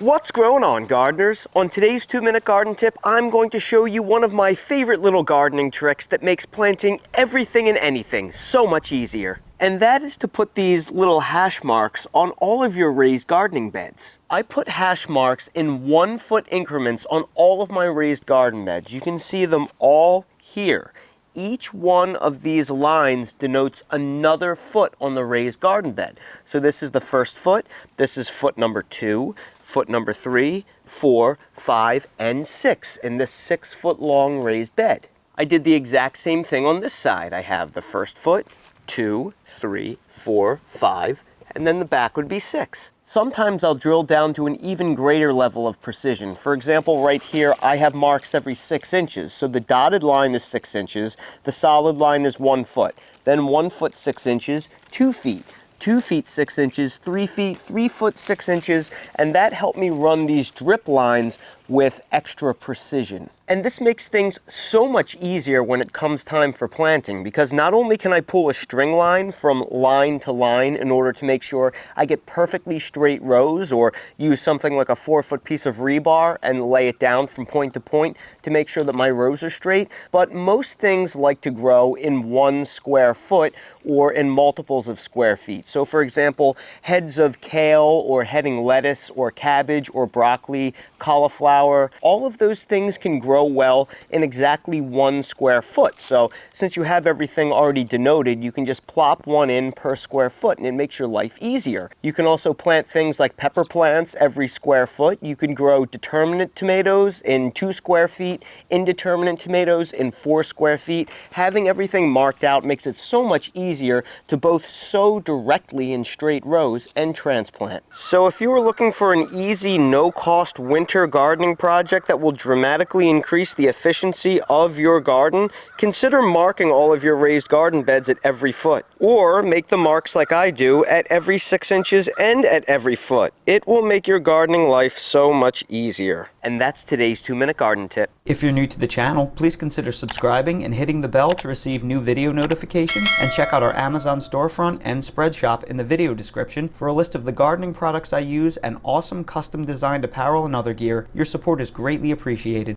What's going on, gardeners? On today's 2-minute garden tip, I'm going to show you one of my favorite little gardening tricks that makes planting everything and anything so much easier. And that is to put these little hash marks on all of your raised gardening beds. I put hash marks in 1-foot increments on all of my raised garden beds. You can see them all here. Each one of these lines denotes another foot on the raised garden bed. So this is the first foot, this is foot number 2, foot number 3, 4, 5, and 6 in this 6-foot long raised bed. I did the exact same thing on this side. I have the first foot, 2, 3, 4, 5, and then the back would be 6. Sometimes I'll drill down to an even greater level of precision. For example, right here, I have marks every 6 inches. So the dotted line is 6 inches, the solid line is 1 foot. Then 1 foot 6 inches, 2 feet. 2 feet 6 inches, 3 feet, 3 foot 6 inches, and that helped me run these drip lines with extra precision. And this makes things so much easier when it comes time for planting, because not only can I pull a string line from line to line in order to make sure I get perfectly straight rows, or use something like a 4-foot piece of rebar and lay it down from point to point to make sure that my rows are straight, but most things like to grow in 1 square foot or in multiples of square feet. So for example, heads of kale or heading lettuce or cabbage or broccoli, cauliflower, all of those things can grow well in exactly 1 square foot. So since you have everything already denoted, you can just plop one in per square foot and it makes your life easier. You can also plant things like pepper plants every square foot. You can grow determinate tomatoes in 2 square feet, indeterminate tomatoes in 4 square feet. Having everything marked out makes it so much easier to both sow directly in straight rows and transplant. So if you were looking for an easy, no-cost winter gardening project that will dramatically increase the efficiency of your garden, consider marking all of your raised garden beds at every foot. Or make the marks like I do at every 6 inches and at every foot. It will make your gardening life so much easier. And that's today's 2-minute garden tip. If you're new to the channel, please consider subscribing and hitting the bell to receive new video notifications, and check out our Amazon storefront and spread shop in the video description for a list of the gardening products I use and awesome custom designed apparel and other gear. Your support is greatly appreciated.